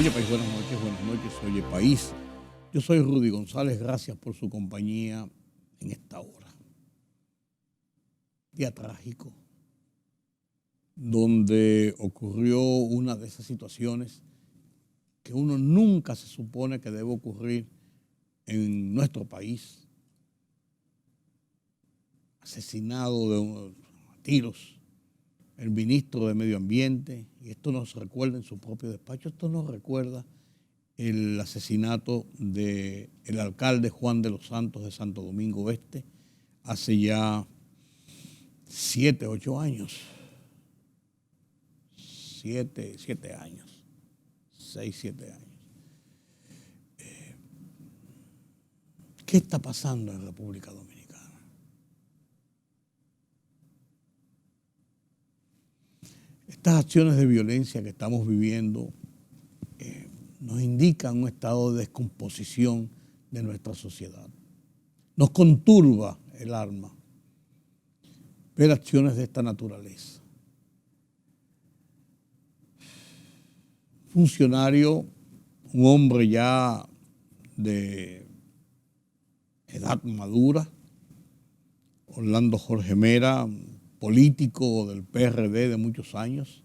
Oye, país, buenas noches, oye, país. Yo soy Rudy González, gracias por su compañía en esta hora. Día trágico, donde ocurrió una de esas situaciones que uno nunca se supone que debe ocurrir en nuestro país. Asesinado a tiros el ministro de Medio Ambiente, y esto nos recuerda en su propio despacho, esto nos recuerda el asesinato del alcalde Juan de los Santos de Santo Domingo Este hace ya 7, 8 años. 7 años. 6, 7 años. ¿Qué está pasando en República Dominicana? Estas acciones de violencia que estamos viviendo nos indican un estado de descomposición de nuestra sociedad. Nos conturba el alma ver acciones de esta naturaleza. Funcionario, un hombre ya de edad madura, Orlando Jorge Mera, político del PRD de muchos años,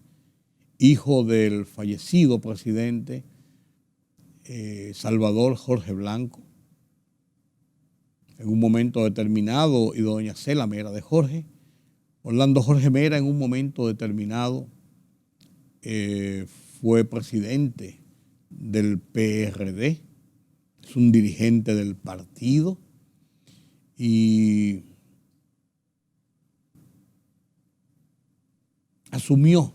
hijo del fallecido presidente Salvador Jorge Blanco, en un momento determinado, y doña Cela Mera de Jorge. Orlando Jorge Mera en un momento determinado fue presidente del PRD, es un dirigente del partido y asumió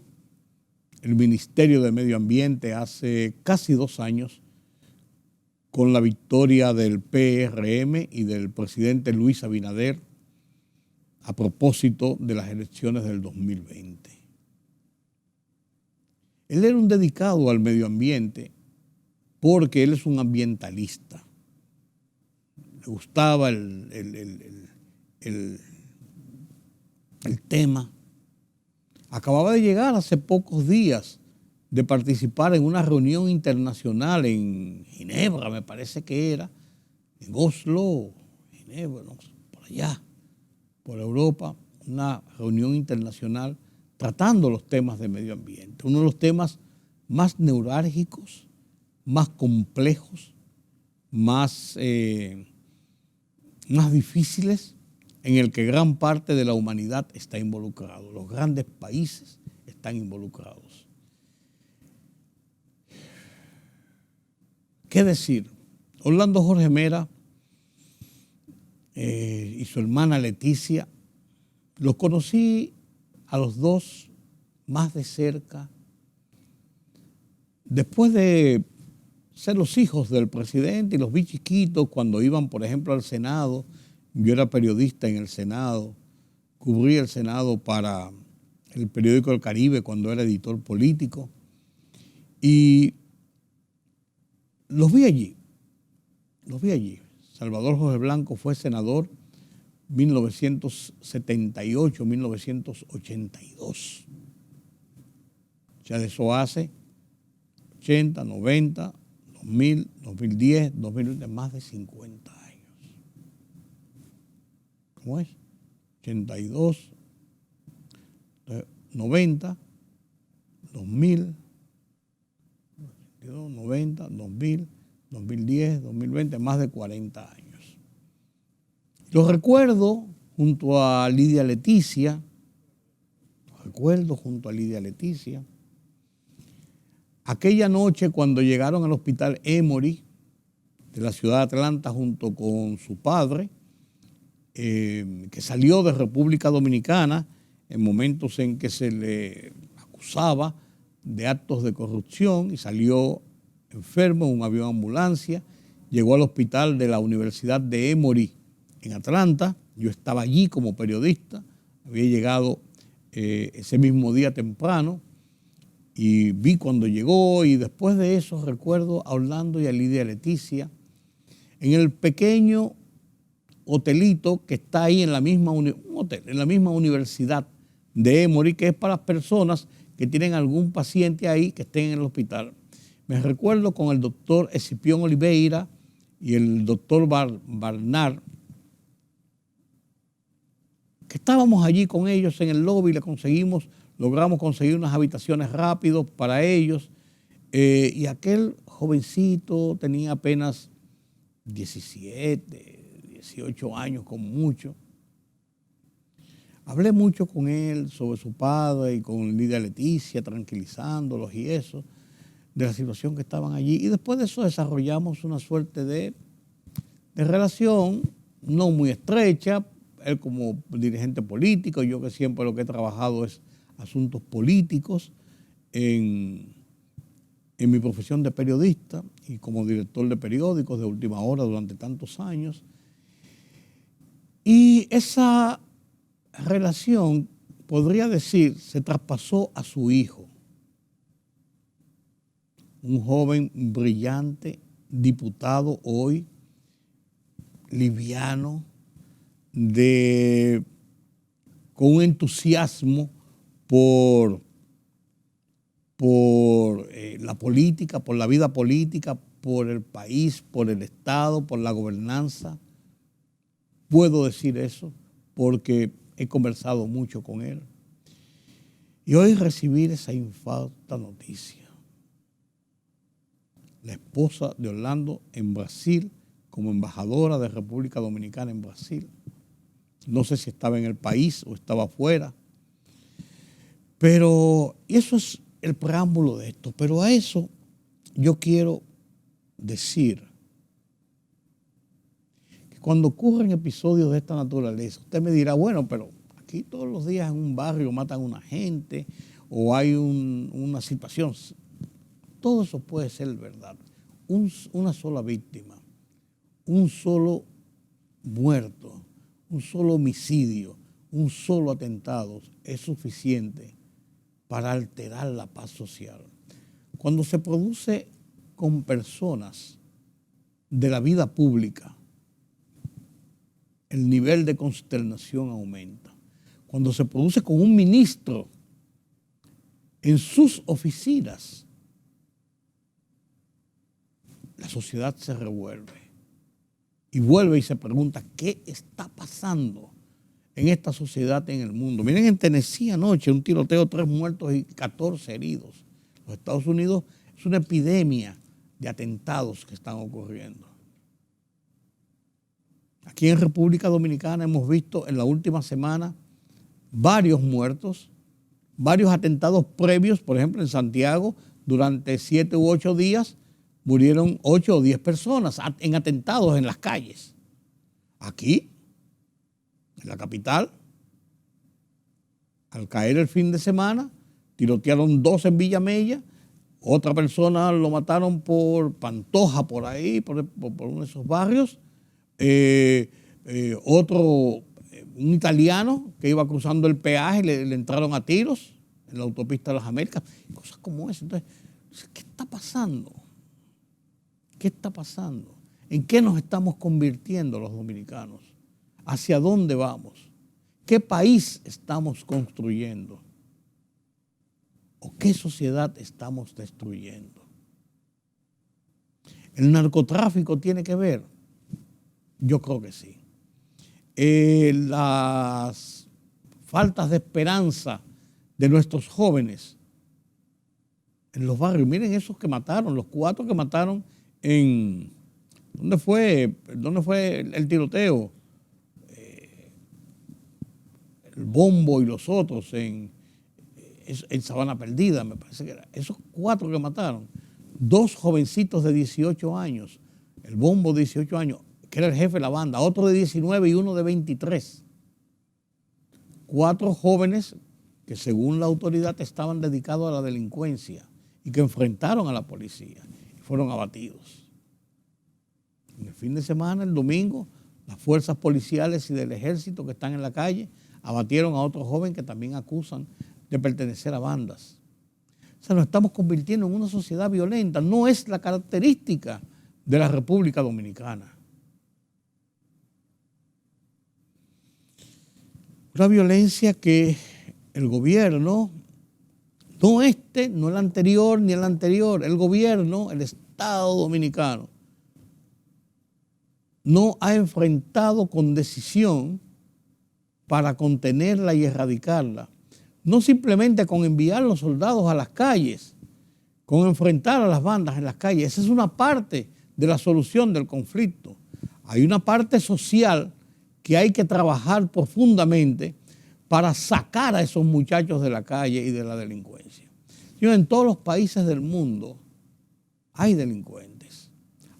el Ministerio de Medio Ambiente hace casi 2 años con la victoria del PRM y del presidente Luis Abinader a propósito de las elecciones del 2020. Él era un dedicado al medio ambiente porque él es un ambientalista. Le gustaba el tema. Acababa de llegar hace pocos días de participar en una reunión internacional en Ginebra, me parece que era, en Oslo, Ginebra, no, por allá, por Europa, una reunión internacional tratando los temas de medio ambiente, uno de los temas más neurálgicos, más complejos, más difíciles, en el que gran parte de la humanidad está involucrado. Los grandes países están involucrados. ¿Qué decir? Orlando Jorge Mera y su hermana Leticia, los conocí a los dos más de cerca después de ser los hijos del presidente, y los vi chiquitos cuando iban, por ejemplo, al Senado. Yo era periodista en el Senado, cubrí el Senado para el periódico El Caribe cuando era editor político, y los vi allí. Salvador Jorge Blanco fue senador 1978-1982. Ya de eso hace 80, 90, 2000, 2010, 2020, más de 50 años. ¿Cómo es? 82, 90, 2000, 90, 2000, 2010, 2020, más de 40 años. Lo recuerdo junto a Lidia Leticia, aquella noche cuando llegaron al hospital Emory de la ciudad de Atlanta junto con su padre, que salió de República Dominicana en momentos en que se le acusaba de actos de corrupción, y salió enfermo en un avión ambulancia, llegó al hospital de la Universidad de Emory en Atlanta. Yo estaba allí como periodista, había llegado ese mismo día temprano y vi cuando llegó, y después de eso recuerdo a Orlando y a Lidia Leticia en el pequeño hotelito que está ahí en la misma universidad de Emory, que es para las personas que tienen algún paciente ahí que estén en el hospital. Me recuerdo con el doctor Escipión Oliveira y el doctor Barnard, que estábamos allí con ellos en el lobby, logramos conseguir unas habitaciones rápidos para ellos, y aquel jovencito tenía apenas 17, 18 años como mucho. Hablé mucho con él sobre su padre y con Lidia Leticia, tranquilizándolos y eso, de la situación que estaban allí. Y después de eso desarrollamos una suerte de relación no muy estrecha, él como dirigente político, yo que siempre lo que he trabajado es asuntos políticos en mi profesión de periodista y como director de periódicos de Última Hora durante tantos años. Y esa relación, podría decir, se traspasó a su hijo, un joven brillante, diputado hoy, liviano, con un entusiasmo por la política, por la vida política, por el país, por el Estado, por la gobernanza. Puedo decir eso porque he conversado mucho con él. Y hoy recibir esa infausta noticia. La esposa de Orlando en Brasil, como embajadora de República Dominicana en Brasil. No sé si estaba en el país o estaba afuera. Pero eso es el preámbulo de esto. Pero a eso yo quiero decir que cuando ocurren episodios de esta naturaleza, usted me dirá, bueno, pero aquí todos los días en un barrio matan a una gente o hay una situación. Todo eso puede ser verdad. Una sola víctima, un solo muerto, un solo homicidio, un solo atentado es suficiente para alterar la paz social. Cuando se produce con personas de la vida pública, el nivel de consternación aumenta. Cuando se produce con un ministro en sus oficinas, la sociedad se revuelve y vuelve y se pregunta qué está pasando en esta sociedad, en el mundo. Miren, en Tennessee anoche, un tiroteo, 3 muertos y 14 heridos. Los Estados Unidos es una epidemia de atentados que están ocurriendo. Aquí en República Dominicana hemos visto en la última semana varios muertos, varios atentados previos. Por ejemplo, en Santiago, durante 7 u 8 días, murieron 8 o 10 personas en atentados en las calles. Aquí, en la capital, al caer el fin de semana, tirotearon 2 en Villamella, otra persona lo mataron por Pantoja, por ahí, por uno de esos barrios, un italiano que iba cruzando el peaje, le entraron a tiros en la autopista de las Américas, cosas como esas. Entonces, ¿qué está pasando? ¿Qué está pasando? ¿En qué nos estamos convirtiendo los dominicanos? ¿Hacia dónde vamos? ¿Qué país estamos construyendo? ¿O qué sociedad estamos destruyendo? ¿El narcotráfico tiene que ver? Yo creo que sí. Las faltas de esperanza de nuestros jóvenes en los barrios. Miren esos que mataron, los 4 que mataron en... ¿Dónde fue el tiroteo? El Bombo y los otros en Sabana Perdida, me parece que era. Esos 4 que mataron, 2 jovencitos de 18 años, el Bombo de 18 años, que era el jefe de la banda, otro de 19 y uno de 23. 4 jóvenes que según la autoridad estaban dedicados a la delincuencia y que enfrentaron a la policía y fueron abatidos. En el fin de semana, el domingo, las fuerzas policiales y del ejército que están en la calle abatieron a otro joven que también acusan de pertenecer a bandas. O sea, nos estamos convirtiendo en una sociedad violenta. No es la característica de la República Dominicana. Una violencia que el gobierno No este, no el anterior, ni el anterior. El gobierno, el Estado dominicano, no ha enfrentado con decisión para contenerla y erradicarla. No simplemente con enviar los soldados a las calles, con enfrentar a las bandas en las calles. Esa es una parte de la solución del conflicto. Hay una parte social que hay que trabajar profundamente para sacar a esos muchachos de la calle y de la delincuencia. En todos los países del mundo hay delincuentes,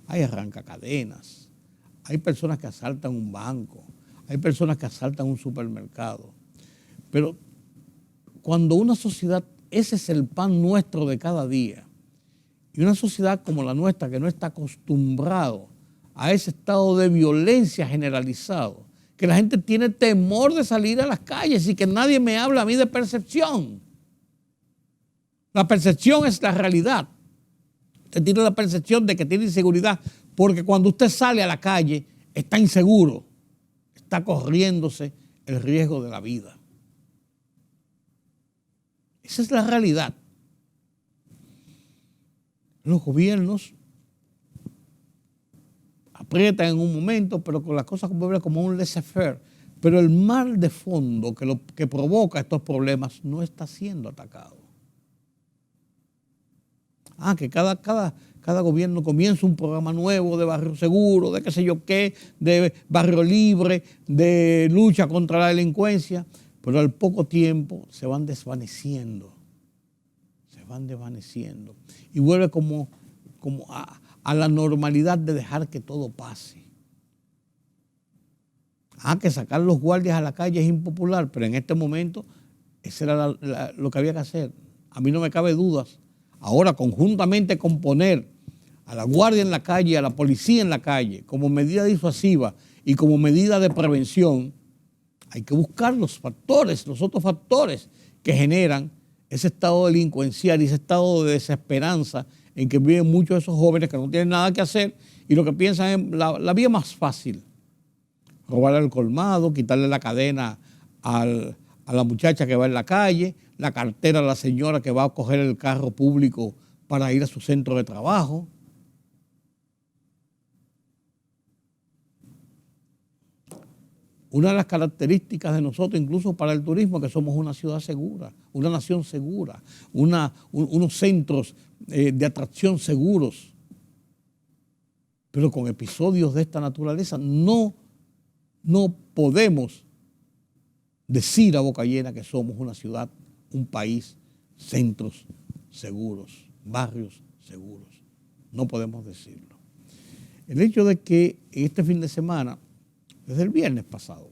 hay arrancacadenas, hay personas que asaltan un banco, hay personas que asaltan un supermercado. Pero cuando una sociedad, ese es el pan nuestro de cada día, y una sociedad como la nuestra que no está acostumbrado a ese estado de violencia generalizado, que la gente tiene temor de salir a las calles y que nadie me habla a mí de percepción. La percepción es la realidad. Usted tiene la percepción de que tiene inseguridad porque cuando usted sale a la calle está inseguro, está corriéndose el riesgo de la vida. Esa es la realidad. Los gobiernos aprietan en un momento, pero con las cosas como un laissez-faire. Pero el mal de fondo que provoca estos problemas no está siendo atacado. Que cada gobierno comienza un programa nuevo de barrio seguro, de qué sé yo qué, de barrio libre, de lucha contra la delincuencia, pero al poco tiempo se van desvaneciendo. Y vuelve como a la normalidad de dejar que todo pase. Que sacar los guardias a la calle es impopular, pero en este momento eso era lo que había que hacer. A mí no me cabe dudas. Ahora, conjuntamente con poner a la guardia en la calle, a la policía en la calle, como medida disuasiva y como medida de prevención, hay que buscar los otros factores que generan ese estado delincuencial y ese estado de desesperanza en que viven muchos de esos jóvenes que no tienen nada que hacer y lo que piensan es la vía más fácil. Robarle al colmado, quitarle la cadena a la muchacha que va en la calle, la cartera a la señora que va a coger el carro público para ir a su centro de trabajo. Una de las características de nosotros, incluso para el turismo, es que somos una ciudad segura, una nación segura, unos centros de atracción seguros. Pero con episodios de esta naturaleza no podemos decir a boca llena que somos una ciudad, un país, centros seguros, barrios seguros. No podemos decirlo. El hecho de que este fin de semana, desde el viernes pasado,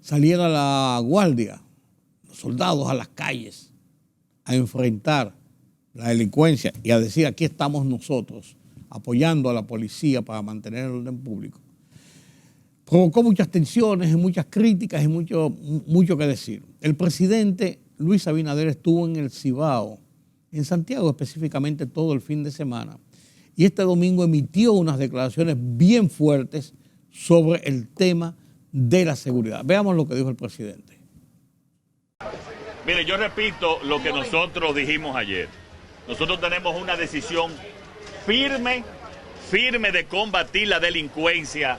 saliera la guardia, los soldados a las calles a enfrentar la delincuencia y a decir aquí estamos nosotros apoyando a la policía para mantener el orden público, provocó muchas tensiones y muchas críticas y mucho que decir. El presidente Luis Abinader estuvo en el Cibao, en Santiago específicamente, todo el fin de semana, y este domingo emitió unas declaraciones bien fuertes sobre el tema de la seguridad. Veamos lo que dijo el presidente. Mire, yo repito lo que nosotros dijimos ayer. Nosotros tenemos una decisión firme de combatir la delincuencia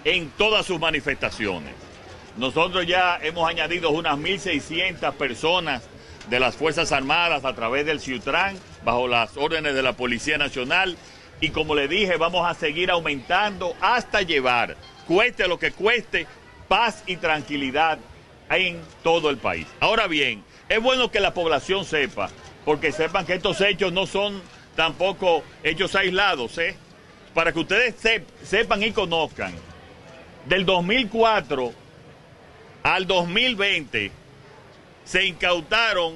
en todas sus manifestaciones. Nosotros ya hemos añadido unas 1.600 personas de las Fuerzas Armadas a través del Ciutran, bajo las órdenes de la Policía Nacional, y como le dije, vamos a seguir aumentando hasta llevar, cueste lo que cueste, paz y tranquilidad en todo el país. Ahora bien, es bueno que la población sepa, porque sepan que estos hechos no son tampoco hechos aislados, para que ustedes sepan y conozcan. Del 2004 al 2020 se incautaron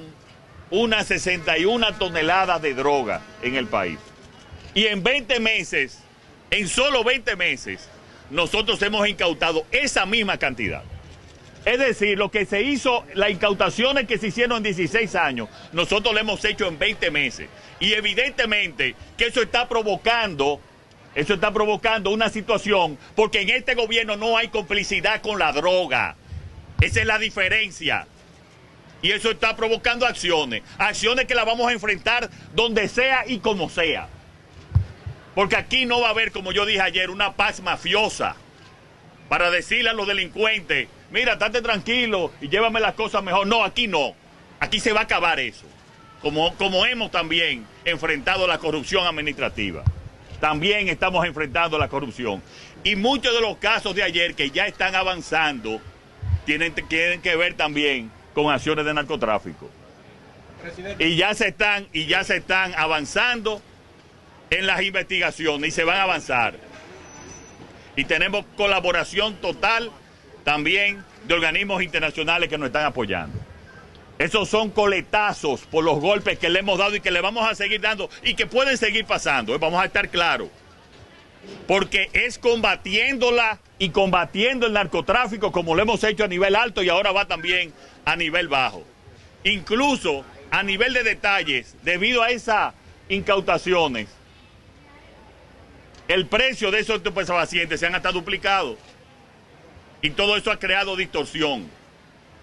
unas 61 toneladas de droga en el país. Y en 20 meses, en solo 20 meses, nosotros hemos incautado esa misma cantidad. Es decir, lo que se hizo, las incautaciones que se hicieron en 16 años, nosotros lo hemos hecho en 20 meses. Y evidentemente que eso está provocando una situación, porque en este gobierno no hay complicidad con la droga. Esa es la diferencia. Y eso está provocando acciones que las vamos a enfrentar donde sea y como sea. Porque aquí no va a haber, como yo dije ayer, una paz mafiosa para decirle a los delincuentes, mira, estate tranquilo y llévame las cosas mejor. No, aquí no. Aquí se va a acabar eso. Como hemos también enfrentado la corrupción administrativa. También estamos enfrentando la corrupción. Y muchos de los casos de ayer que ya están avanzando tienen que ver también con acciones de narcotráfico. Presidente. Y ya se están avanzando en las investigaciones y se van a avanzar. Y tenemos colaboración total también de organismos internacionales que nos están apoyando. Esos son coletazos por los golpes que le hemos dado y que le vamos a seguir dando y que pueden seguir pasando, vamos a estar claros. Porque es combatiéndola y combatiendo el narcotráfico como lo hemos hecho a nivel alto y ahora va también a nivel bajo. Incluso a nivel de detalles, debido a esas incautaciones, el precio de esos estupefacientes se han hasta duplicado. Y todo eso ha creado distorsión.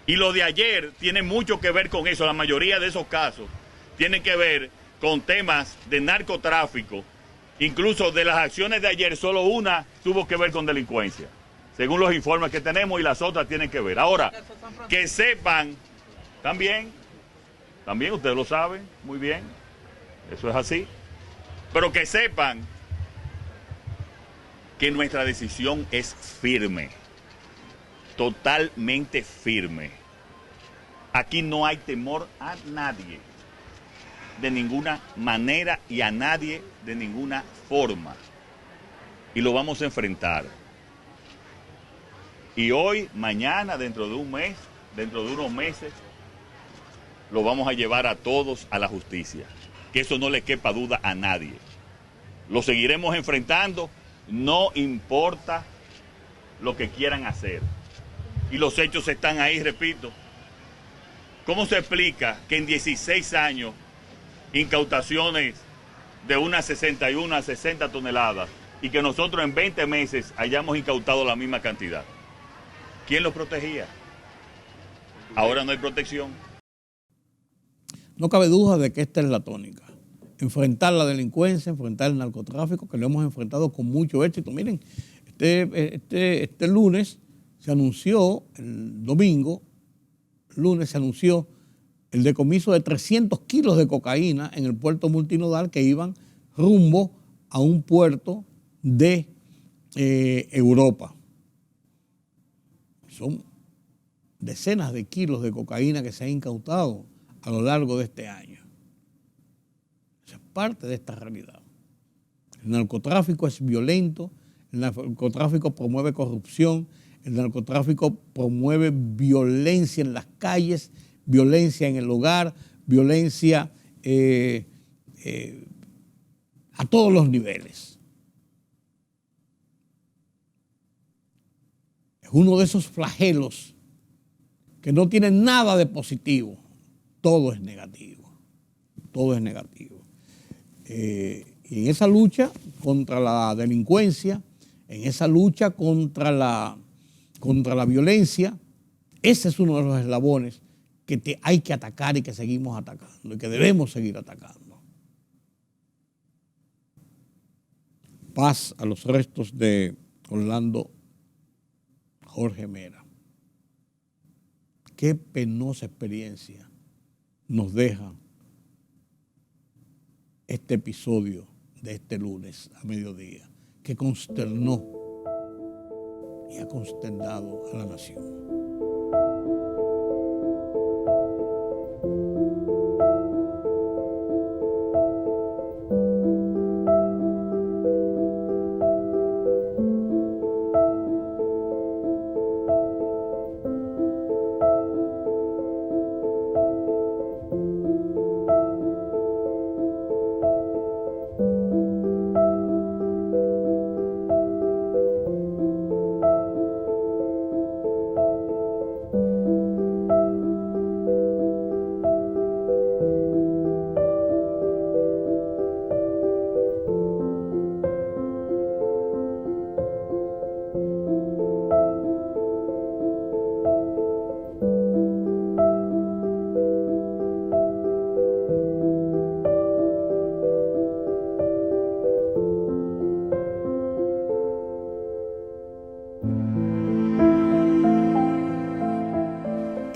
Y lo de ayer tiene mucho que ver con eso. La mayoría de esos casos tienen que ver con temas de narcotráfico. Incluso de las acciones de ayer, solo una tuvo que ver con delincuencia, según los informes que tenemos, y las otras tienen que ver. Ahora, que sepan, también ustedes lo saben muy bien, eso es así, pero que sepan que nuestra decisión es firme, totalmente firme. Aquí no hay temor a nadie, de ninguna manera y a nadie de ninguna forma. Y lo vamos a enfrentar. Y hoy, mañana, dentro de un mes, dentro de unos meses, lo vamos a llevar a todos a la justicia. Que eso no le quepa duda a nadie. Lo seguiremos enfrentando, no importa lo que quieran hacer. Y los hechos están ahí, repito. ¿Cómo se explica que en 16 años incautaciones de unas 61 a 60 toneladas y que nosotros en 20 meses hayamos incautado la misma cantidad? ¿Quién los protegía? Ahora no hay protección. No cabe duda de que esta es la tónica. Enfrentar la delincuencia, enfrentar el narcotráfico, que lo hemos enfrentado con mucho éxito. Miren, este lunes se anunció, el domingo, lunes se anunció el decomiso de 300 kilos de cocaína en el puerto multinodal que iban rumbo a un puerto de Europa. Son decenas de kilos de cocaína que se han incautado a lo largo de este año. Esa es parte de esta realidad. El narcotráfico es violento, el narcotráfico promueve corrupción, el narcotráfico promueve violencia en las calles, violencia en el hogar, violencia a todos los niveles. Es uno de esos flagelos que no tienen nada de positivo, todo es negativo, todo es negativo. Y en esa lucha contra la delincuencia, en esa lucha contra la violencia, ese es uno de los eslabones que hay que atacar y que seguimos atacando y que debemos seguir atacando. Paz a los restos de Orlando Jorge Mera. Qué penosa experiencia nos deja este episodio de este lunes a mediodía, que consternó y ha consternado a la nación.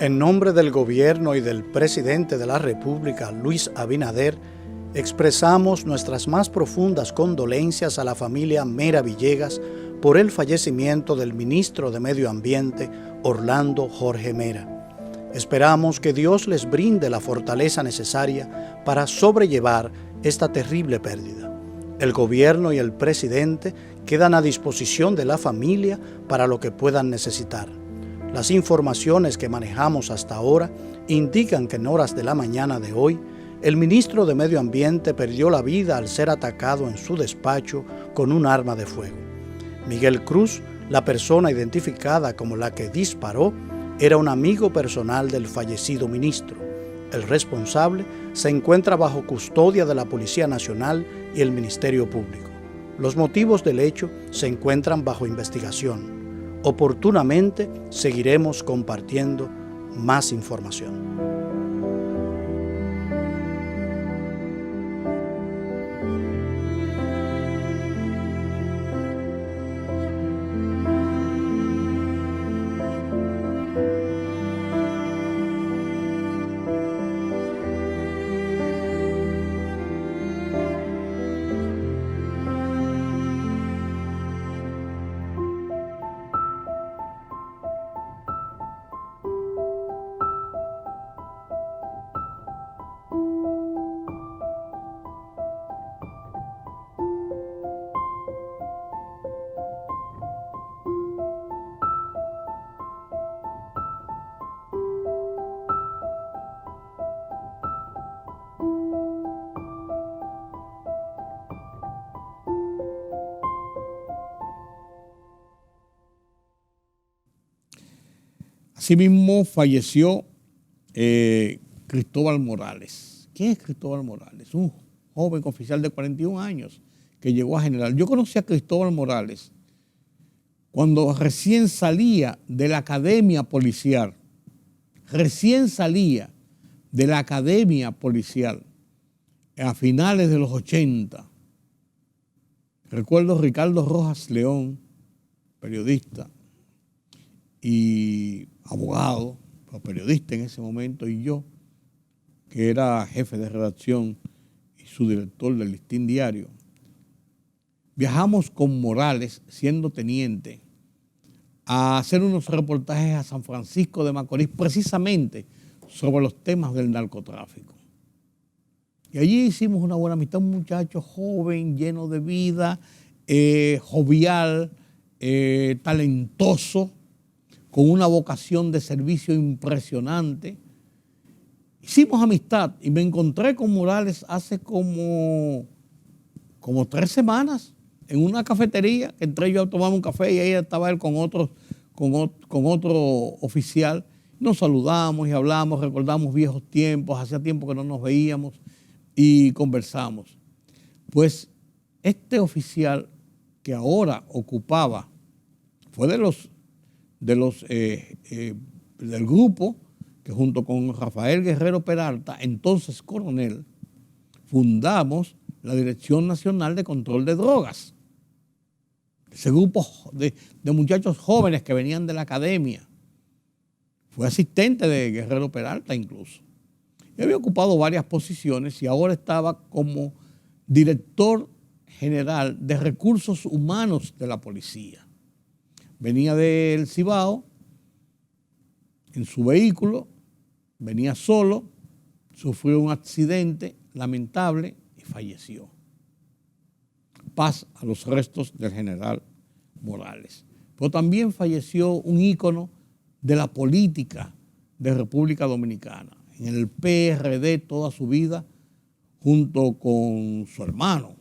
En nombre del gobierno y del presidente de la República, Luis Abinader, expresamos nuestras más profundas condolencias a la familia Mera Villegas por el fallecimiento del ministro de Medio Ambiente, Orlando Jorge Mera. Esperamos que Dios les brinde la fortaleza necesaria para sobrellevar esta terrible pérdida. El gobierno y el presidente quedan a disposición de la familia para lo que puedan necesitar. Las informaciones que manejamos hasta ahora indican que en horas de la mañana de hoy, el ministro de Medio Ambiente perdió la vida al ser atacado en su despacho con un arma de fuego. Miguel Cruz, la persona identificada como la que disparó, era un amigo personal del fallecido ministro. El responsable se encuentra bajo custodia de la Policía Nacional y el Ministerio Público. Los motivos del hecho se encuentran bajo investigación. Oportunamente seguiremos compartiendo más información. Asimismo falleció Cristóbal Morales. ¿Quién es Cristóbal Morales? Un joven oficial de 41 años que llegó a general. Yo conocí a Cristóbal Morales cuando recién salía de la academia policial. Recién salía de la academia policial a finales de los 80. Recuerdo a Ricardo Rojas León, periodista y abogado, periodista en ese momento, y yo, que era jefe de redacción y su director del Listín Diario. Viajamos con Morales, siendo teniente, a hacer unos reportajes a San Francisco de Macorís, precisamente sobre los temas del narcotráfico. Y allí hicimos una buena amistad, un muchacho joven, lleno de vida, jovial, talentoso, con una vocación de servicio impresionante. Hicimos amistad y me encontré con Morales hace como 3 semanas en una cafetería. Entré yo a tomar un café y ahí estaba él con otro oficial. Nos saludamos y hablamos, recordamos viejos tiempos, hacía tiempo que no nos veíamos y conversamos. Pues este oficial que ahora ocupaba, fue del grupo que junto con Rafael Guerrero Peralta, entonces coronel, fundamos la Dirección Nacional de Control de Drogas. Ese grupo de muchachos jóvenes que venían de la academia. Fue asistente de Guerrero Peralta incluso. Y había ocupado varias posiciones y ahora estaba como director general de recursos humanos de la policía. Venía del Cibao en su vehículo, venía solo, sufrió un accidente lamentable y falleció. Paz a los restos del general Morales. Pero también falleció un ícono de la política de República Dominicana, en el PRD toda su vida, junto con su hermano,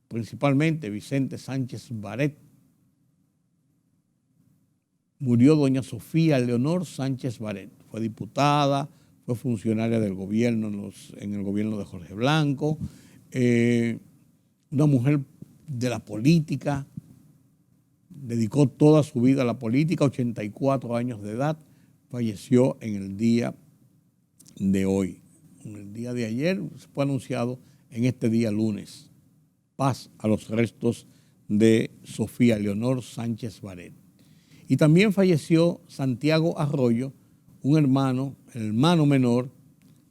principalmente Vicente Sánchez Baret. Murió doña Sofía Leonor Sánchez Baret. Fue diputada, fue funcionaria del gobierno en el gobierno de Jorge Blanco, una mujer de la política, dedicó toda su vida a la política, 84 años de edad, falleció en el día de hoy. En el día de ayer fue anunciado en este día lunes. Paz a los restos de Sofía Leonor Sánchez Baret. Y también falleció Santiago Arroyo, un hermano, el hermano menor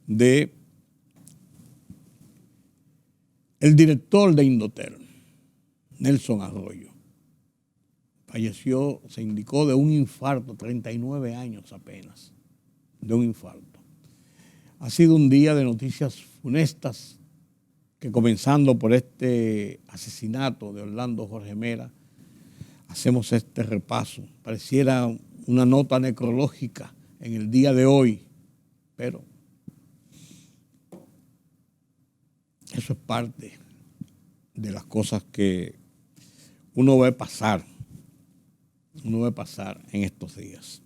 de el director de Indotel, Nelson Arroyo. Falleció, se indicó, de un infarto, 39 años apenas, de un infarto. Ha sido un día de noticias funestas, que comenzando por este asesinato de Orlando Jorge Mera, hacemos este repaso. Pareciera una nota necrológica en el día de hoy, pero eso es parte de las cosas que uno ve pasar en estos días.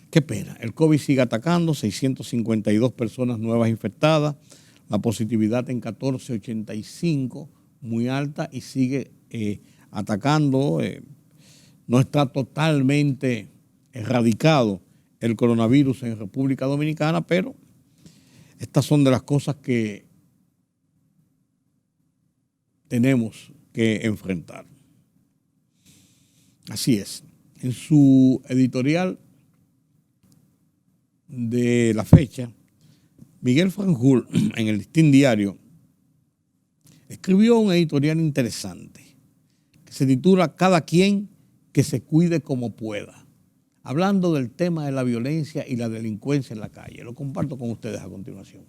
Qué pena, el COVID sigue atacando, 652 personas nuevas infectadas, la positividad en 14.85, muy alta, y sigue atacando. No está totalmente erradicado el coronavirus en República Dominicana, pero estas son de las cosas que tenemos que enfrentar. Así es. En su editorial de la fecha, Miguel Franjul, en el Listín Diario, escribió un editorial interesante que se titula Cada quien que se cuide como pueda, hablando del tema de la violencia y la delincuencia en la calle. Lo comparto con ustedes a continuación.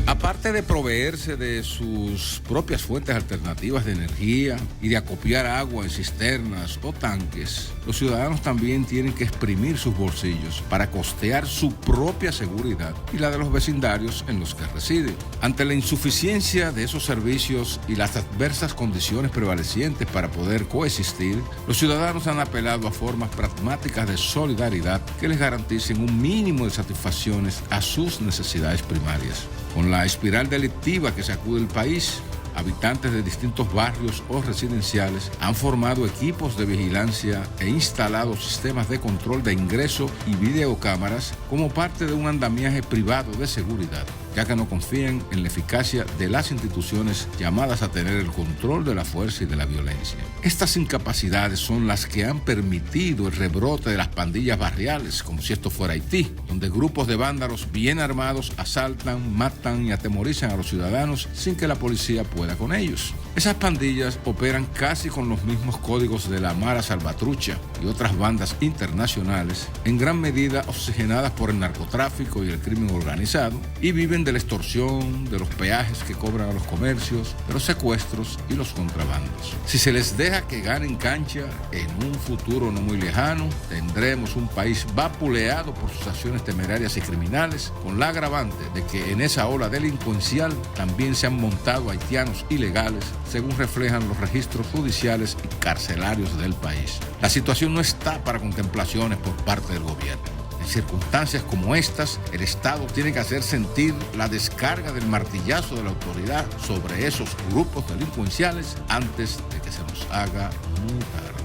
Aparte de proveerse de sus propias fuentes alternativas de energía y de acopiar agua en cisternas o tanques, los ciudadanos también tienen que exprimir sus bolsillos para costear su propia seguridad y la de los vecindarios en los que residen. Ante la insuficiencia de esos servicios y las adversas condiciones prevalecientes para poder coexistir, los ciudadanos han apelado a formas pragmáticas de solidaridad que les garanticen un mínimo de satisfacciones a sus necesidades primarias. Con la espiral delictiva que sacude el país, habitantes de distintos barrios o residenciales han formado equipos de vigilancia e instalado sistemas de control de ingreso y videocámaras como parte de un andamiaje privado de seguridad, ya que no confían en la eficacia de las instituciones llamadas a tener el control de la fuerza y de la violencia. Estas incapacidades son las que han permitido el rebrote de las pandillas barriales, como si esto fuera Haití, donde grupos de vándalos bien armados asaltan, matan y atemorizan a los ciudadanos sin que la policía pueda con ellos. Esas pandillas operan casi con los mismos códigos de la Mara Salvatrucha y otras bandas internacionales, en gran medida oxigenadas por el narcotráfico y el crimen organizado, y viven de la extorsión, de los peajes que cobran a los comercios, de los secuestros y los contrabandos. Si se les deja que ganen cancha, en un futuro no muy lejano, tendremos un país vapuleado por sus acciones temerarias y criminales, con la agravante de que en esa ola delincuencial también se han montado haitianos ilegales, según reflejan los registros judiciales y carcelarios del país. La situación no está para contemplaciones por parte del gobierno. En circunstancias como estas, el Estado tiene que hacer sentir la descarga del martillazo de la autoridad sobre esos grupos delincuenciales antes de que se nos haga muy tarde.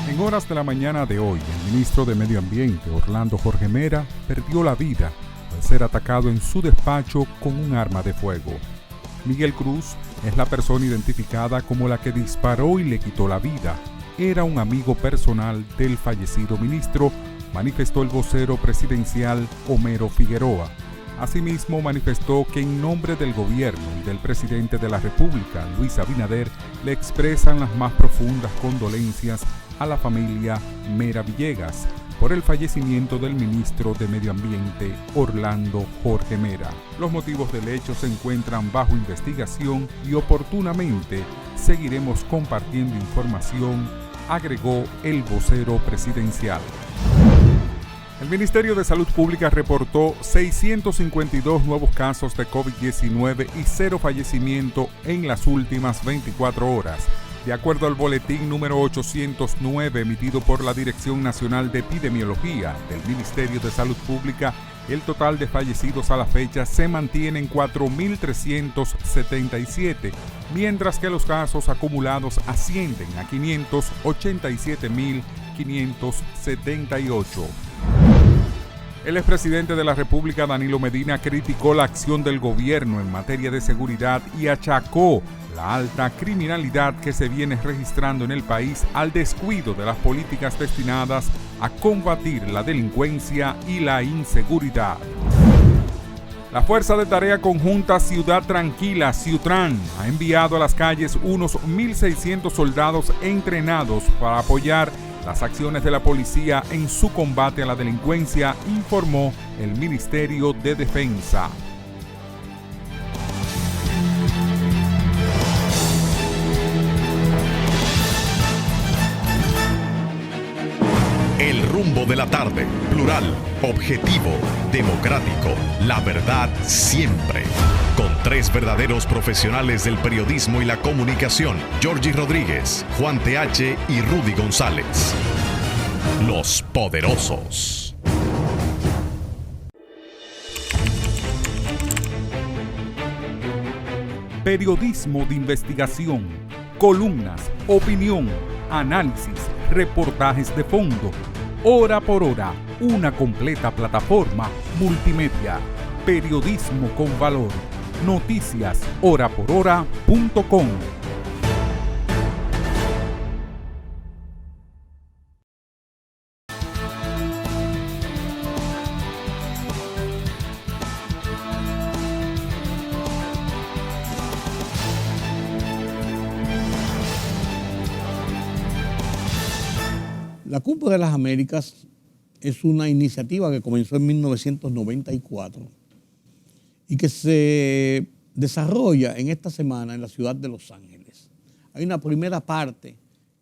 En horas de la mañana de hoy, el ministro de Medio Ambiente, Orlando Jorge Mera, perdió la vida al ser atacado en su despacho con un arma de fuego. Miguel Cruz es la persona identificada como la que disparó y le quitó la vida. Era un amigo personal del fallecido ministro, manifestó el vocero presidencial Homero Figueroa. Asimismo, manifestó que en nombre del gobierno y del presidente de la República, Luis Abinader, le expresan las más profundas condolencias a la familia Mera Villegas por el fallecimiento del ministro de Medio Ambiente, Orlando Jorge Mera. Los motivos del hecho se encuentran bajo investigación y oportunamente seguiremos compartiendo información, agregó el vocero presidencial. El Ministerio de Salud Pública reportó 652 nuevos casos de COVID-19 y 0 fallecimiento en las últimas 24 horas. De acuerdo al boletín número 809 emitido por la Dirección Nacional de Epidemiología del Ministerio de Salud Pública, El total de fallecidos a la fecha se mantiene en 4.377, mientras que los casos acumulados ascienden a 587.578. El expresidente de la República, Danilo Medina, criticó la acción del gobierno en materia de seguridad y achacó la alta criminalidad que se viene registrando en el país al descuido de las políticas destinadas a combatir la delincuencia y la inseguridad. La Fuerza de Tarea Conjunta Ciudad Tranquila, Ciutran, ha enviado a las calles unos 1.600 soldados entrenados para apoyar las acciones de la policía en su combate a la delincuencia, informó el Ministerio de Defensa. El rumbo de la tarde, plural, objetivo, democrático, la verdad siempre. Con tres verdaderos profesionales del periodismo y la comunicación, Georgie Rodríguez, Juan TH y Rudy González. Los Poderosos. Periodismo de investigación, columnas, opinión, análisis, reportajes de fondo. Hora por hora, una completa plataforma multimedia. Periodismo con valor. Noticias horaporhora.com. La Cumbre de las Américas es una iniciativa que comenzó en 1994 y que se desarrolla en esta semana en la ciudad de Los Ángeles. Hay una primera parte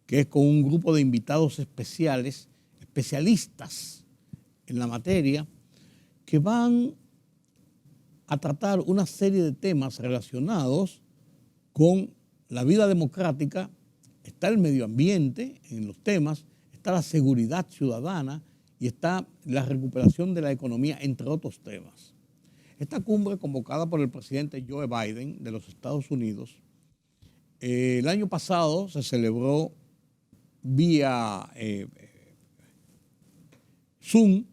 que es con un grupo de invitados especiales, especialistas en la materia, que van a tratar una serie de temas relacionados con la vida democrática. Está el medio ambiente en los temas, está la seguridad ciudadana y está la recuperación de la economía, entre otros temas. Esta cumbre, convocada por el presidente Joe Biden de los Estados Unidos, el año pasado se celebró vía Zoom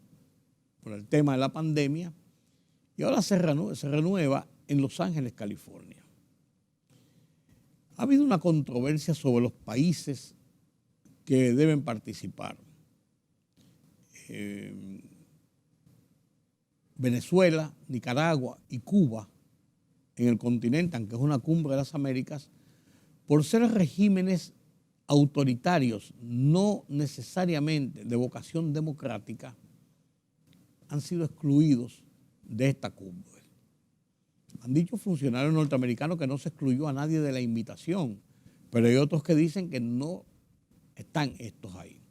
por el tema de la pandemia y ahora se renueva en Los Ángeles, California. Ha habido una controversia sobre los países que deben participar. Venezuela, Nicaragua y Cuba en el continente, aunque es una cumbre de las Américas, por ser regímenes autoritarios, no necesariamente de vocación democrática, han sido excluidos de esta cumbre. Han dicho funcionarios norteamericanos que no se excluyó a nadie de la invitación, pero hay otros que dicen que no están estos ahí.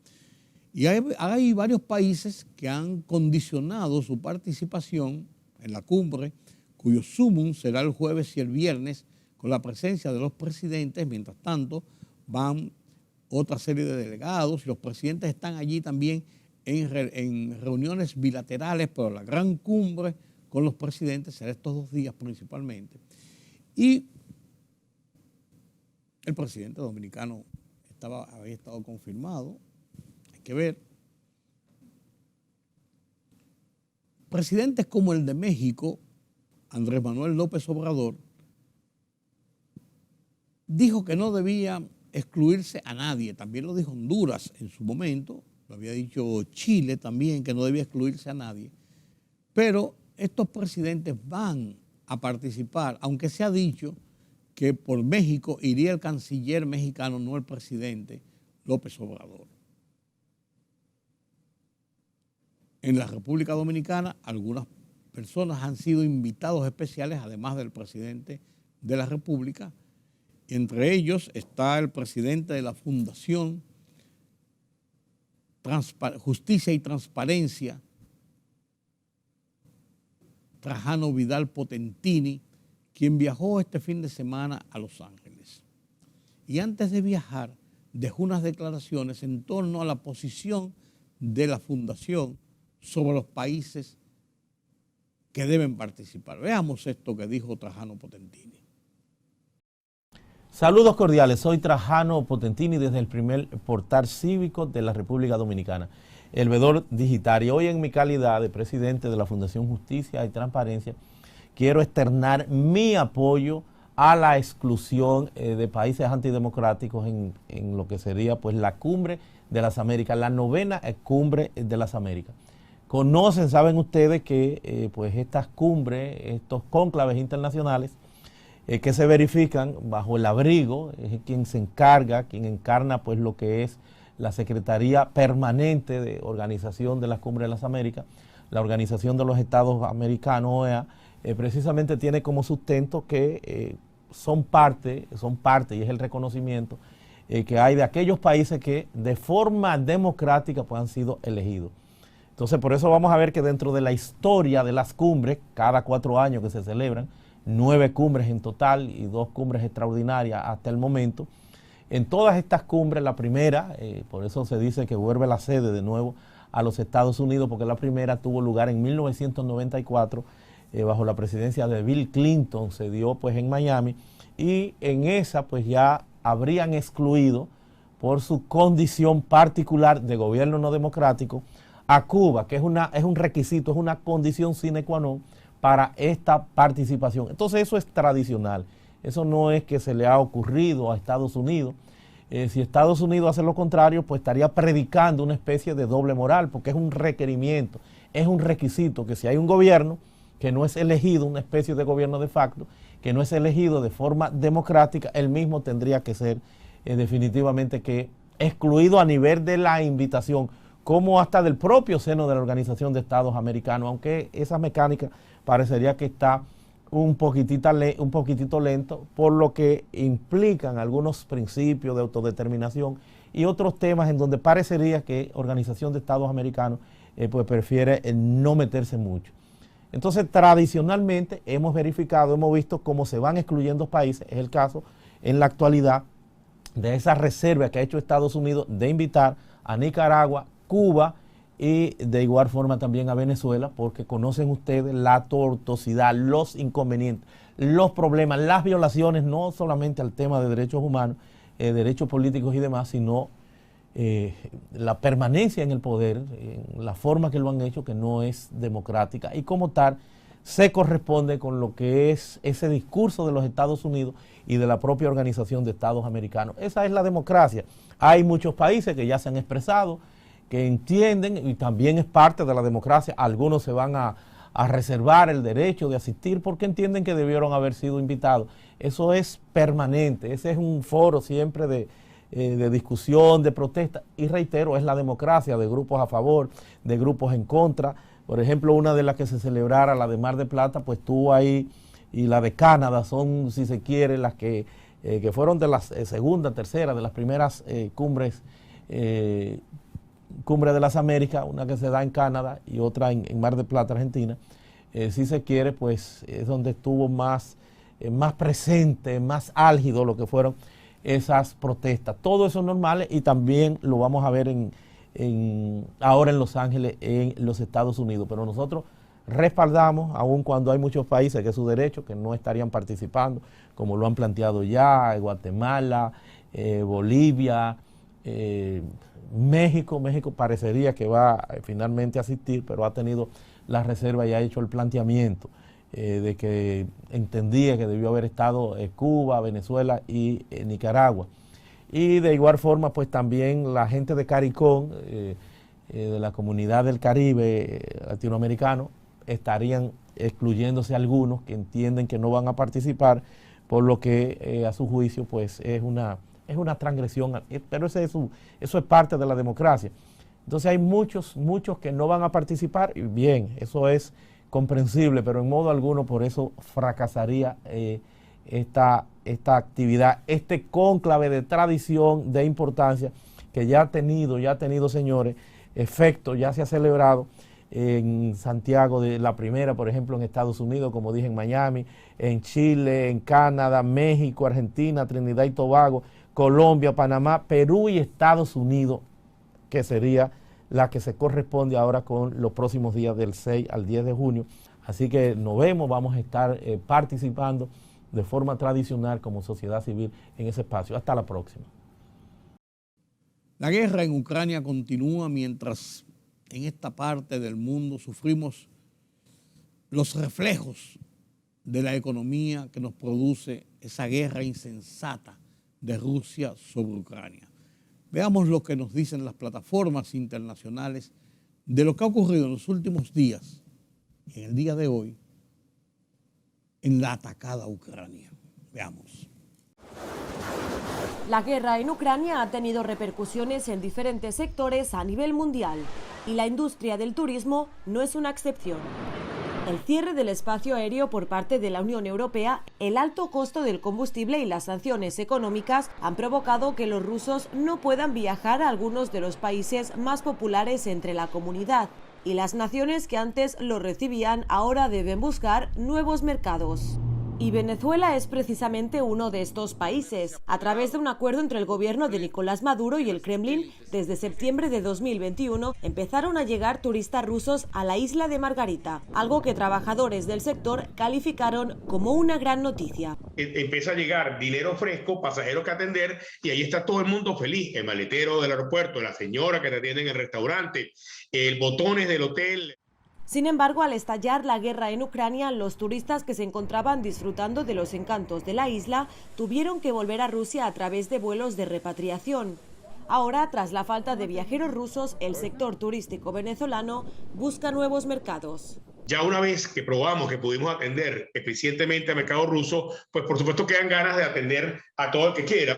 Y hay varios países que han condicionado su participación en la cumbre, cuyo sumum será el jueves y el viernes con la presencia de los presidentes. Mientras tanto, van otra serie de delegados y los presidentes están allí también en reuniones bilaterales, pero la gran cumbre con los presidentes será estos 2 días principalmente. Y el presidente dominicano había estado confirmado. Hay que ver. Presidentes como el de México, Andrés Manuel López Obrador, dijo que no debía excluirse a nadie. También lo dijo Honduras en su momento, lo había dicho Chile también, que no debía excluirse a nadie. Pero estos presidentes van a participar, aunque se ha dicho que por México iría el canciller mexicano, no el presidente López Obrador. En la República Dominicana, algunas personas han sido invitados especiales, además del presidente de la República. Entre ellos está el presidente de la Fundación Justicia y Transparencia, Trajano Vidal Potentini, quien viajó este fin de semana a Los Ángeles. Y antes de viajar, dejó unas declaraciones en torno a la posición de la Fundación sobre los países que deben participar. Veamos esto que dijo Trajano Potentini. Saludos cordiales, soy Trajano Potentini desde el primer portal cívico de la República Dominicana, El Veedor Digital. Y hoy en mi calidad de presidente de la Fundación Justicia y Transparencia, quiero externar mi apoyo a la exclusión de países antidemocráticos en lo que sería pues la Cumbre de las Américas, la 9ª Cumbre de las Américas. Conocen, saben ustedes que pues estas cumbres, estos cónclaves internacionales, que se verifican bajo el abrigo, es quien se encarga, quien encarna pues lo que es la Secretaría Permanente de Organización de las Cumbres de las Américas, la Organización de los Estados Americanos, OEA, precisamente tiene como sustento que son parte, y es el reconocimiento que hay de aquellos países que de forma democrática pues han sido elegidos. Entonces por eso vamos a ver que dentro de la historia de las cumbres, cada 4 años que se celebran, 9 cumbres en total y 2 cumbres extraordinarias hasta el momento. En todas estas cumbres, la primera, por eso se dice que vuelve la sede de nuevo a los Estados Unidos, porque la primera tuvo lugar en 1994, bajo la presidencia de Bill Clinton, se dio pues en Miami, y en esa pues ya habrían excluido por su condición particular de gobierno no democrático a Cuba, que es un requisito, es una condición sine qua non para esta participación. Entonces eso es tradicional, eso no es que se le ha ocurrido a Estados Unidos. Si Estados Unidos hace lo contrario, pues estaría predicando una especie de doble moral, porque es un requerimiento, es un requisito que si hay un gobierno que no es elegido, una especie de gobierno de facto, que no es elegido de forma democrática, él mismo tendría que ser definitivamente que excluido a nivel de la invitación, como hasta del propio seno de la Organización de Estados Americanos, aunque esa mecánica parecería que está un poquitito lento, por lo que implican algunos principios de autodeterminación y otros temas en donde parecería que Organización de Estados Americanos pues prefiere no meterse mucho. Entonces, tradicionalmente hemos verificado, hemos visto cómo se van excluyendo países. Es el caso en la actualidad de esa reserva que ha hecho Estados Unidos de invitar a Nicaragua, Cuba y de igual forma también a Venezuela, porque conocen ustedes la tortuosidad, los inconvenientes, los problemas, las violaciones, no solamente al tema de derechos humanos, derechos políticos y demás, sino la permanencia en el poder, en la forma que lo han hecho, que no es democrática, y como tal se corresponde con lo que es ese discurso de los Estados Unidos y de la propia Organización de Estados Americanos. Esa es la democracia. Hay muchos países que ya se han expresado, que entienden, y también es parte de la democracia, algunos se van a reservar el derecho de asistir porque entienden que debieron haber sido invitados. Eso es permanente, ese es un foro siempre de discusión, de protesta, y reitero, es la democracia, de grupos a favor, de grupos en contra. Por ejemplo, una de las que se celebrara, la de Mar del Plata, pues estuvo ahí, y la de Canadá son, si se quiere, las que fueron de las segunda, tercera, de las primeras cumbres de las Américas, una que se da en Canadá y otra en Mar del Plata, Argentina. Si se quiere, pues es donde estuvo más presente, más álgido lo que fueron esas protestas. Todo eso es normal, y también lo vamos a ver ahora en Los Ángeles, en los Estados Unidos. Pero nosotros respaldamos, aun cuando hay muchos países que es su derecho, que no estarían participando, como lo han planteado ya, Guatemala, Bolivia, México parecería que va finalmente a asistir, pero ha tenido la reserva y ha hecho el planteamiento de que entendía que debió haber estado Cuba, Venezuela y Nicaragua. Y de igual forma, pues también la gente de CARICOM, de la comunidad del Caribe latinoamericano, estarían excluyéndose algunos que entienden que no van a participar, por lo que a su juicio pues es una transgresión, pero eso es parte de la democracia. Entonces hay muchos que no van a participar, y bien, eso es comprensible, pero en modo alguno por eso fracasaría esta actividad, este cónclave de tradición, de importancia, que ya ha tenido, señores, efecto, ya se ha celebrado en Santiago de la primera, por ejemplo, en Estados Unidos, como dije, en Miami, en Chile, en Canadá, México, Argentina, Trinidad y Tobago, Colombia, Panamá, Perú y Estados Unidos, que sería la que se corresponde ahora con los próximos días del 6 al 10 de junio. Así que nos vemos, vamos a estar participando de forma tradicional como sociedad civil en ese espacio. Hasta la próxima. La guerra en Ucrania continúa mientras en esta parte del mundo sufrimos los reflejos de la economía que nos produce esa guerra insensata de Rusia sobre Ucrania. Veamos lo que nos dicen las plataformas internacionales de lo que ha ocurrido en los últimos días y en el día de hoy en la atacada Ucrania. Veamos. La guerra en Ucrania ha tenido repercusiones en diferentes sectores a nivel mundial y la industria del turismo no es una excepción. El cierre del espacio aéreo por parte de la Unión Europea, el alto costo del combustible y las sanciones económicas han provocado que los rusos no puedan viajar a algunos de los países más populares entre la comunidad, y las naciones que antes lo recibían ahora deben buscar nuevos mercados. Y Venezuela es precisamente uno de estos países. A través de un acuerdo entre el gobierno de Nicolás Maduro y el Kremlin, desde septiembre de 2021 empezaron a llegar turistas rusos a la isla de Margarita, algo que trabajadores del sector calificaron como una gran noticia. Empieza a llegar dinero fresco, pasajeros que atender, y ahí está todo el mundo feliz. El maletero del aeropuerto, la señora que te atiende en el restaurante, el botones del hotel. Sin embargo, al estallar la guerra en Ucrania, los turistas que se encontraban disfrutando de los encantos de la isla tuvieron que volver a Rusia a través de vuelos de repatriación. Ahora, tras la falta de viajeros rusos, el sector turístico venezolano busca nuevos mercados. Ya una vez que probamos que pudimos atender eficientemente al mercado ruso, pues por supuesto quedan ganas de atender a todo el que quiera.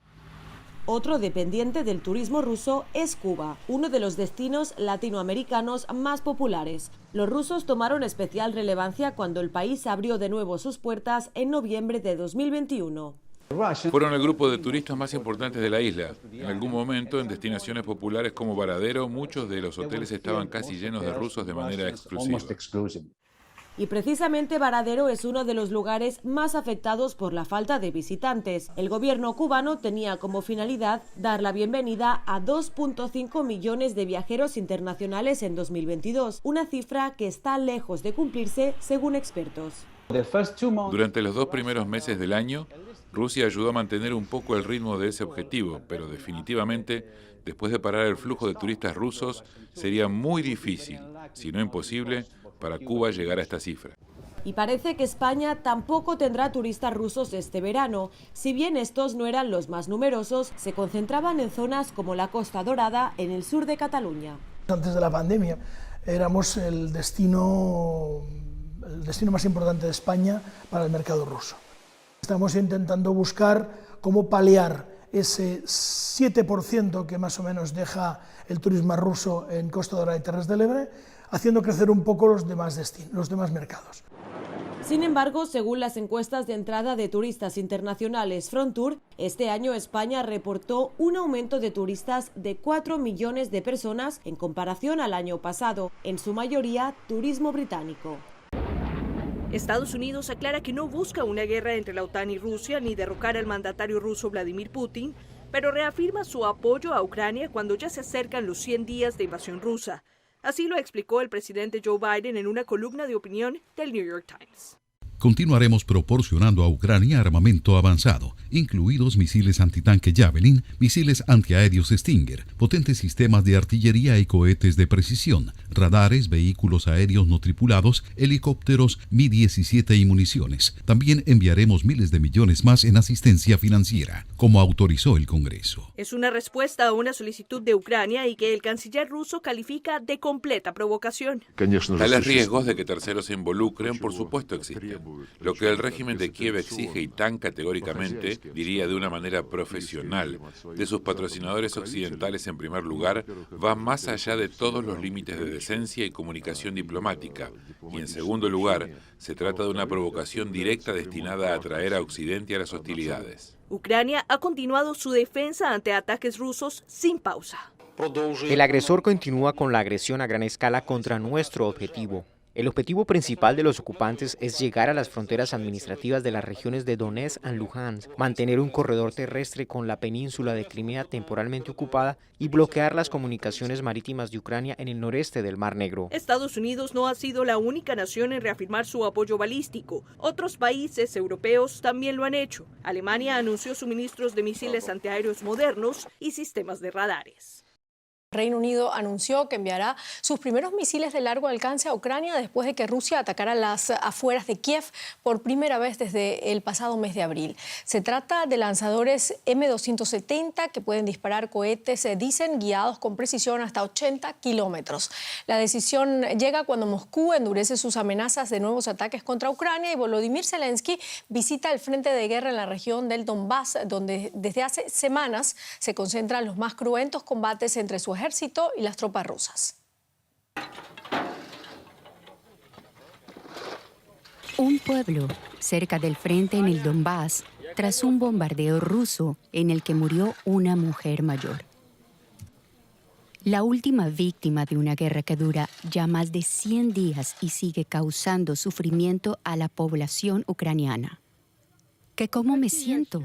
Otro dependiente del turismo ruso es Cuba, uno de los destinos latinoamericanos más populares. Los rusos tomaron especial relevancia cuando el país abrió de nuevo sus puertas en noviembre de 2021. Fueron el grupo de turistas más importantes de la isla. En algún momento, en destinaciones populares como Varadero, muchos de los hoteles estaban casi llenos de rusos de manera exclusiva. Y precisamente Varadero es uno de los lugares más afectados por la falta de visitantes. El gobierno cubano tenía como finalidad dar la bienvenida a 2.5 millones de viajeros internacionales en 2022, una cifra que está lejos de cumplirse según expertos. Durante los 2 primeros meses del año, Rusia ayudó a mantener un poco el ritmo de ese objetivo, pero definitivamente, después de parar el flujo de turistas rusos, sería muy difícil, si no imposible, para Cuba llegar a esta cifra. Y parece que España tampoco tendrá turistas rusos este verano. Si bien estos no eran los más numerosos, se concentraban en zonas como la Costa Dorada, en el sur de Cataluña. Antes de la pandemia éramos el destino más importante de España para el mercado ruso. Estamos intentando buscar cómo paliar ese 7% que más o menos deja el turismo ruso en Costa Dorada y Terres del Ebre, haciendo crecer un poco los demás destinos, los demás mercados. Sin embargo, según las encuestas de entrada de turistas internacionales Frontour, este año España reportó un aumento de turistas de 4 millones de personas en comparación al año pasado, en su mayoría turismo británico. Estados Unidos aclara que no busca una guerra entre la OTAN y Rusia ni derrocar al mandatario ruso Vladimir Putin, pero reafirma su apoyo a Ucrania cuando ya se acercan los 100 días de invasión rusa. Así lo explicó el presidente Joe Biden en una columna de opinión del New York Times. Continuaremos proporcionando a Ucrania armamento avanzado, incluidos misiles antitanque Javelin, misiles antiaéreos Stinger, potentes sistemas de artillería y cohetes de precisión, radares, vehículos aéreos no tripulados, helicópteros Mi-17 y municiones. También enviaremos miles de millones más en asistencia financiera, como autorizó el Congreso. Es una respuesta a una solicitud de Ucrania y que el canciller ruso califica de completa provocación. Tales riesgos de que terceros se involucren, por supuesto, existen. Lo que el régimen de Kiev exige y tan categóricamente, diría de una manera profesional, de sus patrocinadores occidentales en primer lugar, va más allá de todos los límites de decencia y comunicación diplomática. Y en segundo lugar, se trata de una provocación directa destinada a atraer a Occidente a las hostilidades. Ucrania ha continuado su defensa ante ataques rusos sin pausa. El agresor continúa con la agresión a gran escala contra nuestro objetivo. El objetivo principal de los ocupantes es llegar a las fronteras administrativas de las regiones de Donetsk y Luhansk, mantener un corredor terrestre con la península de Crimea temporalmente ocupada y bloquear las comunicaciones marítimas de Ucrania en el noreste del Mar Negro. Estados Unidos no ha sido la única nación en reafirmar su apoyo balístico. Otros países europeos también lo han hecho. Alemania anunció suministros de misiles antiaéreos modernos y sistemas de radares. Reino Unido anunció que enviará sus primeros misiles de largo alcance a Ucrania después de que Rusia atacara las afueras de Kiev por primera vez desde el pasado mes de abril. Se trata de lanzadores M270 que pueden disparar cohetes, dicen, guiados con precisión hasta 80 kilómetros. La decisión llega cuando Moscú endurece sus amenazas de nuevos ataques contra Ucrania y Volodymyr Zelensky visita el frente de guerra en la región del Donbass, donde desde hace semanas se concentran los más cruentos combates entre su ejército y las tropas rusas. Un pueblo cerca del frente en el Donbass tras un bombardeo ruso en el que murió una mujer mayor. La última víctima de una guerra que dura ya más de 100 días y sigue causando sufrimiento a la población ucraniana. ¿Que cómo me siento?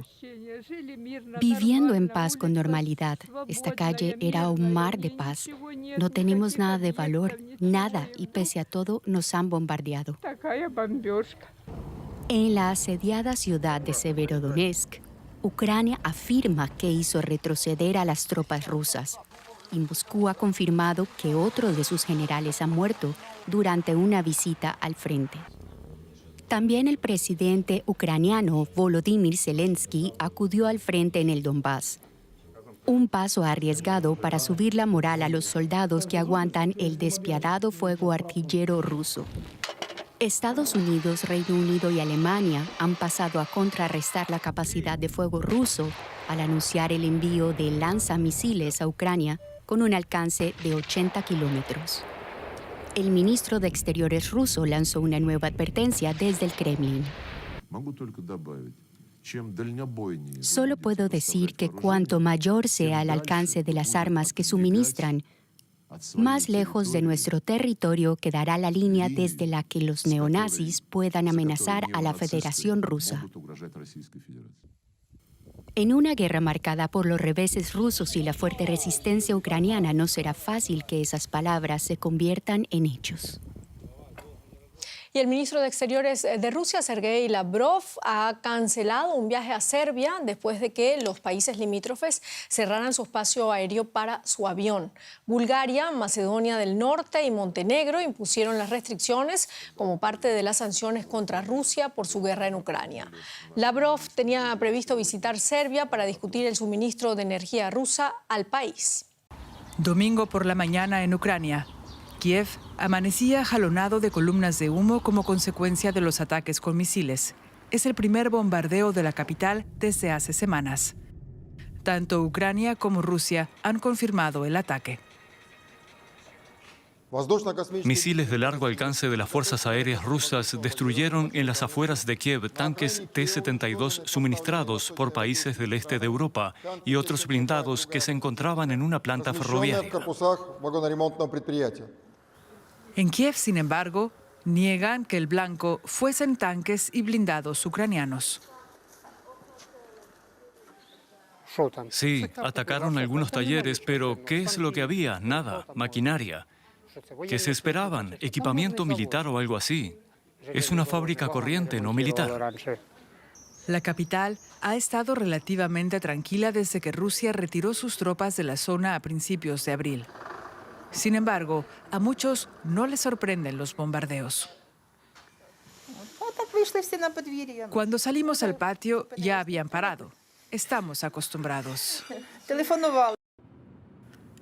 Viviendo en paz con normalidad. Esta calle era un mar de paz. No tenemos nada de valor, nada, y pese a todo nos han bombardeado. En la asediada ciudad de Severodonetsk, Ucrania afirma que hizo retroceder a las tropas rusas. Y Moscú ha confirmado que otro de sus generales ha muerto durante una visita al frente. También el presidente ucraniano Volodymyr Zelensky acudió al frente en el Donbass. Un paso arriesgado para subir la moral a los soldados que aguantan el despiadado fuego artillero ruso. Estados Unidos, Reino Unido y Alemania han pasado a contrarrestar la capacidad de fuego ruso al anunciar el envío de lanzamisiles a Ucrania con un alcance de 80 kilómetros. El ministro de Exteriores ruso lanzó una nueva advertencia desde el Kremlin. Solo puedo decir que cuanto mayor sea el alcance de las armas que suministran, más lejos de nuestro territorio quedará la línea desde la que los neonazis puedan amenazar a la Federación Rusa. En una guerra marcada por los reveses rusos y la fuerte resistencia ucraniana, no será fácil que esas palabras se conviertan en hechos. Y el ministro de Exteriores de Rusia, Sergei Lavrov, ha cancelado un viaje a Serbia después de que los países limítrofes cerraran su espacio aéreo para su avión. Bulgaria, Macedonia del Norte y Montenegro impusieron las restricciones como parte de las sanciones contra Rusia por su guerra en Ucrania. Lavrov tenía previsto visitar Serbia para discutir el suministro de energía rusa al país. Domingo por la mañana en Ucrania. Kiev amanecía jalonado de columnas de humo como consecuencia de los ataques con misiles. Es el primer bombardeo de la capital desde hace semanas. Tanto Ucrania como Rusia han confirmado el ataque. Misiles de largo alcance de las fuerzas aéreas rusas destruyeron en las afueras de Kiev tanques T-72 suministrados por países del este de Europa y otros blindados que se encontraban en una planta ferroviaria. En Kiev, sin embargo, niegan que el blanco fuesen tanques y blindados ucranianos. Sí, atacaron algunos talleres, pero ¿qué es lo que había? Nada, maquinaria. ¿Qué se esperaban? ¿Equipamiento militar o algo así? Es una fábrica corriente, no militar. La capital ha estado relativamente tranquila desde que Rusia retiró sus tropas de la zona a principios de abril. Sin embargo, a muchos no les sorprenden los bombardeos. Cuando salimos al patio ya habían parado. Estamos acostumbrados.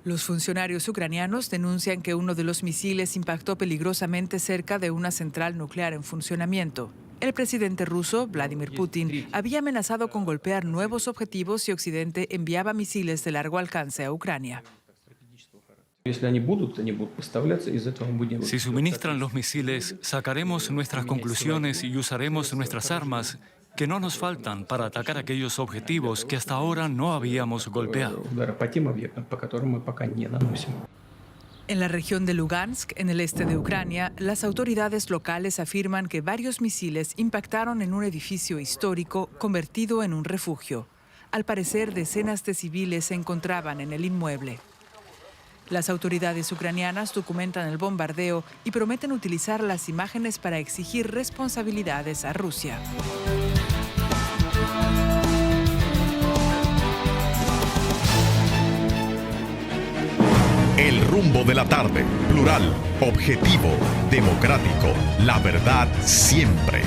Los funcionarios ucranianos denuncian que uno de los misiles impactó peligrosamente cerca de una central nuclear en funcionamiento. El presidente ruso, Vladimir Putin, había amenazado con golpear nuevos objetivos si Occidente enviaba misiles de largo alcance a Ucrania. Si suministran los misiles, sacaremos nuestras conclusiones y usaremos nuestras armas, que no nos faltan, para atacar aquellos objetivos que hasta ahora no habíamos golpeado. En la región de Lugansk, en el este de Ucrania, las autoridades locales afirman que varios misiles impactaron en un edificio histórico convertido en un refugio. Al parecer, decenas de civiles se encontraban en el inmueble. Las autoridades ucranianas documentan el bombardeo y prometen utilizar las imágenes para exigir responsabilidades a Rusia. El rumbo de la tarde, plural, objetivo, democrático, la verdad siempre.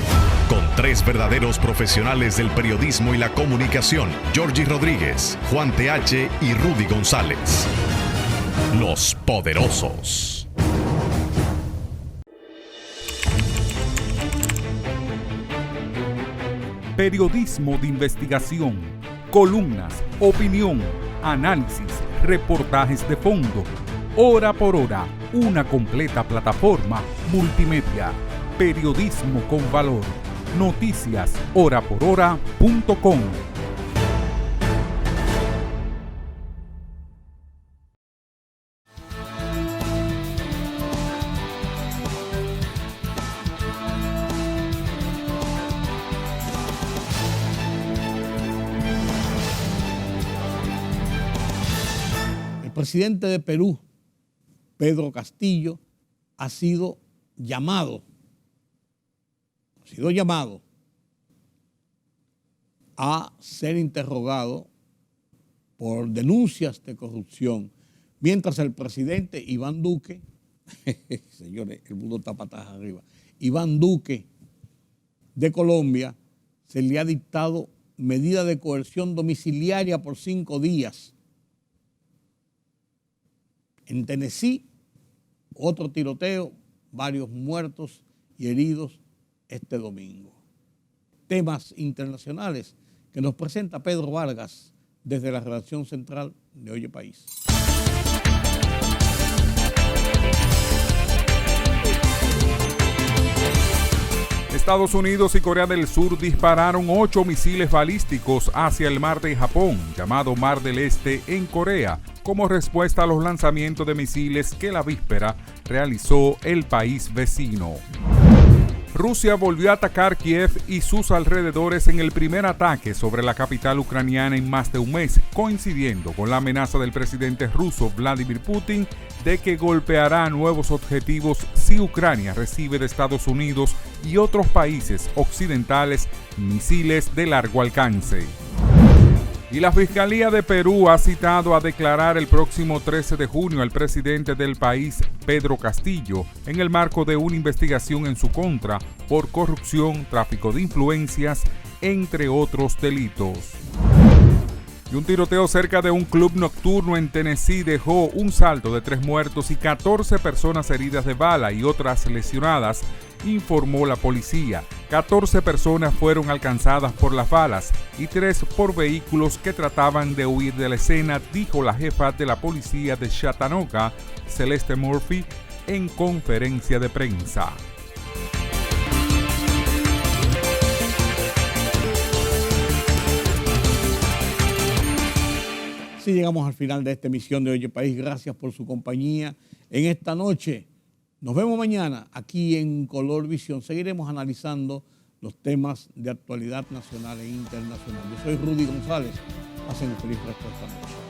Con tres verdaderos profesionales del periodismo y la comunicación, Georgie Rodríguez, Juan TH y Rudy González. Los Poderosos. Periodismo de investigación, columnas, opinión, análisis, reportajes de fondo. Hora por hora, una completa plataforma multimedia. Periodismo con valor. Noticias horaporhora.com. El presidente de Perú, Pedro Castillo, ha sido llamado a ser interrogado por denuncias de corrupción, mientras el presidente Iván Duque, señores, el mundo está patas arriba, Iván Duque de Colombia, se le ha dictado medida de coerción domiciliaria por 5 días. En Tennessee, otro tiroteo, varios muertos y heridos este domingo. Temas internacionales que nos presenta Pedro Vargas desde la redacción central de Oye País. Estados Unidos y Corea del Sur dispararon 8 misiles balísticos hacia el mar de Japón, llamado Mar del Este, en Corea, como respuesta a los lanzamientos de misiles que la víspera realizó el país vecino. Rusia volvió a atacar Kiev y sus alrededores en el primer ataque sobre la capital ucraniana en más de un mes, coincidiendo con la amenaza del presidente ruso Vladimir Putin de que golpeará nuevos objetivos si Ucrania recibe de Estados Unidos y otros países occidentales misiles de largo alcance. Y la Fiscalía de Perú ha citado a declarar el próximo 13 de junio al presidente del país, Pedro Castillo, en el marco de una investigación en su contra por corrupción, tráfico de influencias, entre otros delitos. Y un tiroteo cerca de un club nocturno en Tennessee dejó un saldo de 3 muertos y 14 personas heridas de bala y otras lesionadas, informó la policía. 14 personas fueron alcanzadas por las balas y 3 por vehículos que trataban de huir de la escena, dijo la jefa de la policía de Chattanooga, Celeste Murphy, en conferencia de prensa. Así llegamos al final de esta emisión de Oye País. Gracias por su compañía en esta noche. Nos vemos mañana aquí en Color Visión. Seguiremos analizando los temas de actualidad nacional e internacional. Yo soy Rudy González. Pasen un feliz resto de esta noche.